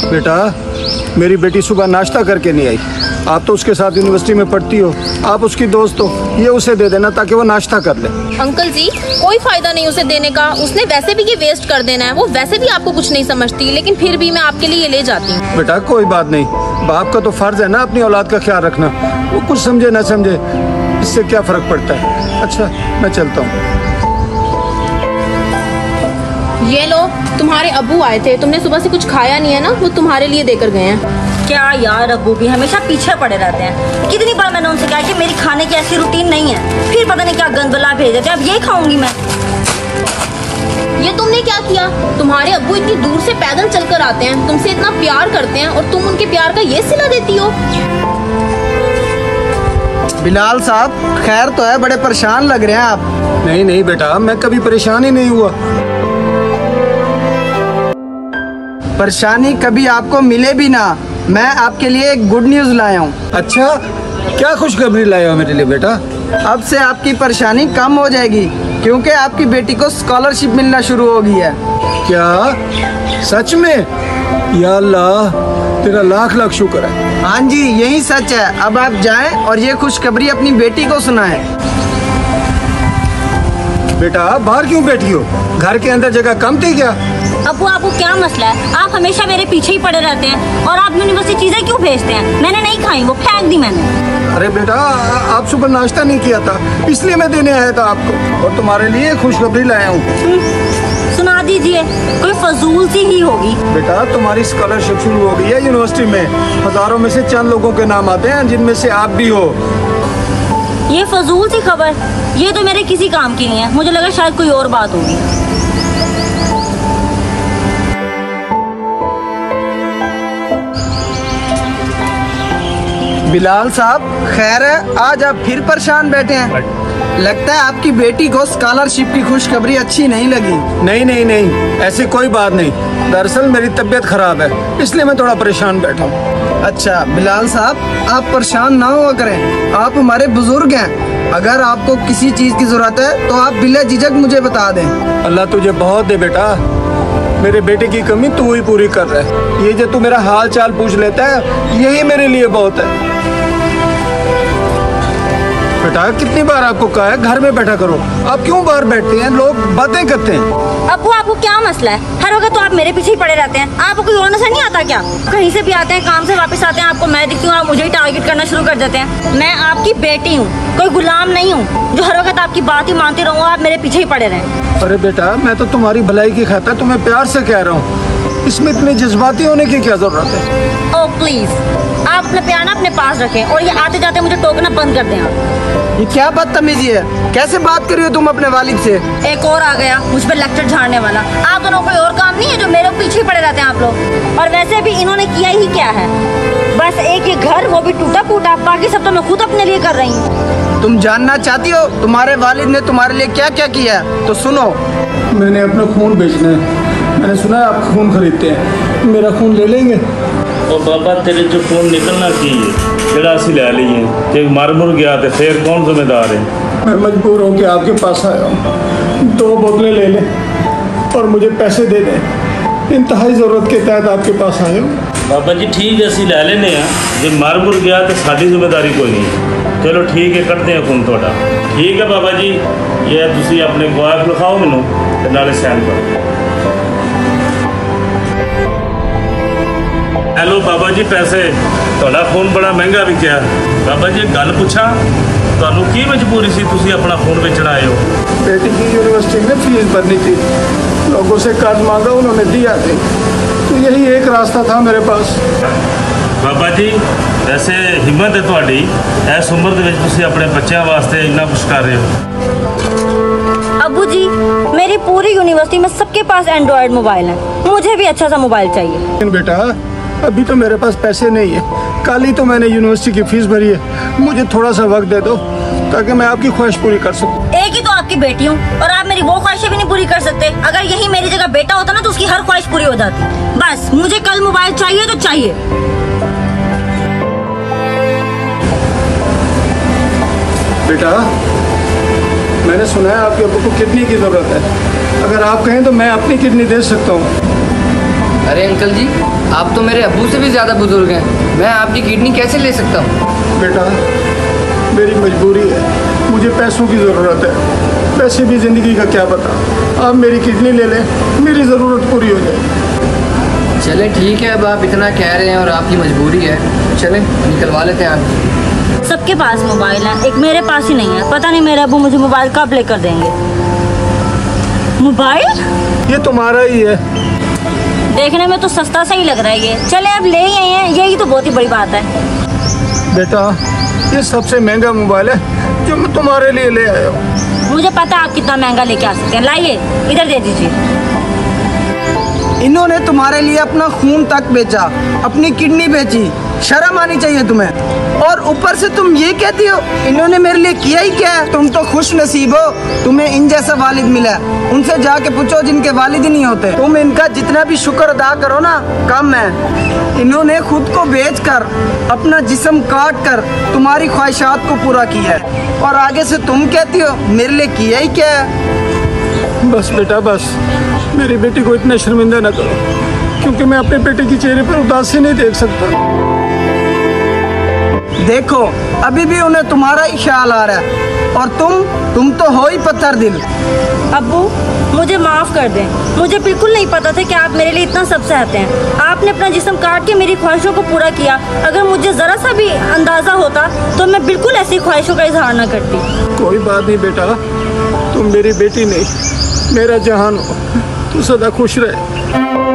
बेटा, मेरी बेटी सुबह नाश्ता करके नहीं आई। आप तो उसके साथ यूनिवर्सिटी में पढ़ती हो, आप उसकी दोस्त हो, ये उसे दे देना ताकि वो नाश्ता कर ले। अंकल जी, कोई फायदा नहीं उसे देने का, उसने वैसे भी ये वेस्ट कर देना है। वो वैसे भी आपको कुछ नहीं समझती, लेकिन फिर भी मैं आपके लिए ये ले जाती हूँ। बेटा कोई बात नहीं, बाप का तो फर्ज है ना अपनी औलाद का ख्याल रखना। वो कुछ समझे ना समझे, इससे क्या फर्क पड़ता है। अच्छा मैं चलता हूँ। ये लो, तुम्हारे अब्बू आए थे, तुमने सुबह से कुछ खाया नहीं है ना, वो तुम्हारे लिए देकर गए हैं। क्या यार, अब्बू भी हमेशा पीछे पड़े रहते हैं। कितनी बार मैंने उनसे कहा कि मेरी खाने की ऐसी रूटीन नहीं है, फिर पता नहीं क्या गंदला भेज देते हैं। अब ये खाऊंगी मैं। ये तुमने क्या किया? तुम्हारे अब्बू इतनी दूर से पैदल चलकर आते हैं, तुमसे इतना प्यार करते हैं, और तुम उनके प्यार का ये सिला देती हो। बिलाल साहब, खैर तो है, बड़े परेशान लग रहे हैं आप। नहीं नहीं बेटा, मैं कभी परेशान ही नहीं हुआ। परेशानी कभी आपको मिले भी ना। मैं आपके लिए एक गुड न्यूज़ लाया हूँ। अच्छा, क्या खुशखबरी लाया हो मेरे लिए बेटा? अब से आपकी परेशानी कम हो जाएगी, क्योंकि आपकी बेटी को स्कॉलरशिप मिलना शुरू हो गई है। क्या सच में? या अल्लाह, तेरा लाख लाख शुक्र है। हाँ जी, यही सच है। अब आप जाएं और ये खुशखबरी अपनी बेटी को सुनाएं। बेटा बाहर क्यों बैठी हो? घर के अंदर जगह कम थी क्या? अब्बू, आपको क्या मसला है? आप हमेशा मेरे पीछे ही पड़े रहते हैं, और आप यूनिवर्सिटी चीजें क्यों भेजते हैं? मैंने नहीं खाई, वो फेंक दी मैंने। अरे बेटा, आप सुबह नाश्ता नहीं किया था, इसलिए मैं देने आया था आपको, और तुम्हारे लिए खुशखबरी लाया हूँ। सुना दीजिए, कोई फजूल सी ही होगी। बेटा तुम्हारी स्कॉलरशिप शुरू हो गई है यूनिवर्सिटी में। हजारों में से चंद लोगों के नाम आते हैं, जिनमें से आप भी हो। ये फजूल सी खबर, ये तो मेरे किसी काम की नहीं है। मुझे लगा शायद कोई और बात होगी। बिलाल साहब, खैर है, आज आप फिर परेशान बैठे हैं। लगता है आपकी बेटी को स्कॉलरशिप की खुशखबरी अच्छी नहीं लगी। नहीं नहीं नहीं, ऐसी कोई बात नहीं। दरअसल मेरी तबीयत खराब है, इसलिए मैं थोड़ा परेशान बैठा हूँ। अच्छा बिलाल साहब, आप परेशान ना हुआ करें, आप हमारे बुजुर्ग हैं। अगर आपको किसी चीज की जरूरत है तो आप बिला झिझक मुझे बता दें। अल्लाह तुझे बहुत दे बेटा, मेरे बेटे की कमी तू ही पूरी कर रहा है। ये जो तू मेरा हाल चाल पूछ लेता है, यही मेरे लिए बहुत है। बेटा कितनी बार आपको कहा है घर में बैठा करो, आप क्यों बाहर बैठते हैं? लोग बातें करते हैं। अब्बू, आपको क्या मसला है? हर वक्त तो आप मेरे पीछे ही पड़े रहते हैं। आपको कोई और नजर नहीं आता क्या? कहीं से भी आते हैं, काम से वापस आते हैं, आपको मैं दिखती हूँ, आप मुझे ही टारगेट करना शुरू कर देते हैं। मैं आपकी बेटी हूँ, कोई गुलाम नहीं हूँ जो हर वक्त आपकी बात ही मानती रहूँ, आप मेरे पीछे ही पड़े रहें। अरे बेटा, मैं तो तुम्हारी भलाई की खातिर तुम्हें प्यार से कह रहा हूँ, इसमें इतने जज्बाती होने की क्या जरूरत है? ओह प्लीज, आप अपना प्यार ना अपने पास रखें, और ये आते जाते मुझे टोकना बंद कर दें। आप ये क्या बदतमीजी है? कैसे बात कर रही हो तुम अपने वालिद से? एक और आ गया मुझ पर लेक्चर झाड़ने वाला। आप दोनों कोई और काम नहीं है जो मेरे पीछे पड़े रहते हैं आप लोग? और वैसे भी इन्होंने किया ही क्या है? बस एक ही घर, वो भी टूटा फूटा, बाकी सब तो मैं खुद अपने लिए कर रही हूँ। तुम जानना चाहती हो तुम्हारे वालिद ने तुम्हारे लिए क्या क्या किया है? तो सुनो। मैंने अपना खून बेचना है। मैंने सुना है आप खून खरीदते हैं, मेरा खून ले लेंगे? और बाबा तेरे जो खून निकलना की जरा सी ले लीजिए कि मर मुर गया तो फिर कौन जिम्मेदार है? मैं मजबूर हूँ कि आपके पास आया हूँ। 2 बोतलें ले लें और मुझे पैसे दे दें, इंतहाई ज़रूरत के तहत आपके पास आया हूँ। बाबा जी ठीक है, असं लै लेने जो मर मुर गया तो साड़ी जिम्मेदारी कोई नहीं। चलो ठीक है, कटते हैं खून थोड़ा। ठीक है बाबा जी, ये तुसी अपने वाइफ लिखाओ मैनू ते नाले साइन करो। हेलो बाबा जी, पैसे थोड़ा खून बड़ा महंगा बिकिया। बाबा जी गल पूछा, तुहानू की मजबूरी सी तुसी अपना खून बेचना आए हो? बेटी की यूनिवर्सिटी में फीस भरनी थी, लोगों से कर्ज मांगा, उन्होंने दिया नहीं, तो यही एक रास्ता था मेरे पास। बाबा जी वैसे हिम्मत है तुहाडी, इस उम्र दे विच तुसी अपने बच्चों वास्ते इन्ना कुछ कर रहे हो। अब्बू जी, मेरी पूरी यूनिवर्सिटी में सबके पास एंड्रॉयड मोबाइल है, मुझे भी अच्छा सा मोबाइल चाहिए। लेकिन बेटा अभी तो मेरे पास पैसे नहीं है, कल ही तो मैंने यूनिवर्सिटी की फीस भरी है, मुझे थोड़ा सा वक्त दे दो ताकि मैं आपकी ख्वाहिश पूरी कर सकूं। एक ही तो आपकी बेटी हूँ और आप मेरी वो ख्वाहिशें भी नहीं पूरी कर सकते। अगर यही मेरी जगह बेटा होता ना तो उसकी हर ख्वाहिश पूरी हो जाती। बस मुझे कल मोबाइल चाहिए तो चाहिए। बेटा मैंने सुना है आपके अब्बू को किडनी की जरूरत है, अगर आप कहें तो मैं अपनी किडनी दे सकता हूँ। अरे अंकल जी, आप तो मेरे अब्बू से भी ज़्यादा बुजुर्ग हैं। मैं आपकी किडनी कैसे ले सकता हूँ? बेटा, मेरी मजबूरी है, मुझे पैसों की ज़रूरत है। पैसे भी ज़िंदगी का क्या पता। आप मेरी किडनी ले लें, मेरी ज़रूरत पूरी हो जाएगी। चलें ठीक है, अब आप इतना कह रहे हैं और आपकी मजबूरी है, चलें निकलवा लेते हैं आप। सबके पास मोबाइल है, एक मेरे पास ही नहीं है। पता नहीं मेरे अब्बू मुझे मोबाइल कब लेकर देंगे। मोबाइल ये तुम्हारा ही है। देखने में तो सस्ता सा ही लग रहा है ये। चले अब ले ही आए हैं, यही तो बहुत ही बड़ी बात है। बेटा, ये सबसे महंगा मोबाइल है जो मैं तुम्हारे लिए ले आया हूँ। मुझे पता आप कितना महंगा लेके आ सकते हैं। लाइए, इधर दे दीजिए। इन्होंने तुम्हारे लिए अपना खून तक बेचा, अपनी किडनी बेची। शर्म आनी चाहिए तुम्हें। और ऊपर से तुम ये कहती हो इन्होंने मेरे लिए किया ही क्या है? तुम तो खुश नसीब हो, तुम्हें इन जैसा वालिद मिला। उनसे जाके पूछो जिनके वालिद ही नहीं होते। तुम इनका जितना भी शुक्र अदा करो ना कम है। इन्होंने खुद को बेचकर, अपना जिस्म काट कर तुम्हारी ख्वाहिशात को पूरा किया है, और आगे से तुम कहती हो मेरे लिए किया ही क्या है? बस बेटा बस, मेरी बेटी को इतना शर्मिंदा न करो, क्योंकि मैं अपने बेटे के चेहरे पर उदासी नहीं देख सकता। देखो, अभी भी उन्हें तुम्हारा ही ख्याल आ रहा है, और तुम तो हो ही पत्थर दिल। अब्बू, मुझे माफ़ कर दें। मुझे बिल्कुल नहीं पता था कि आप मेरे लिए इतना सब सहते हैं। आपने अपना जिस्म काट के मेरी ख्वाहिशों को पूरा किया। अगर मुझे ज़रा सा भी अंदाज़ा होता तो मैं बिल्कुल ऐसी ख्वाहिशों का इजहार ना करती। कोई बात नहीं बेटा, तुम मेरी बेटी नहीं, मेरा जहान हो। तू सदा खुश रहे।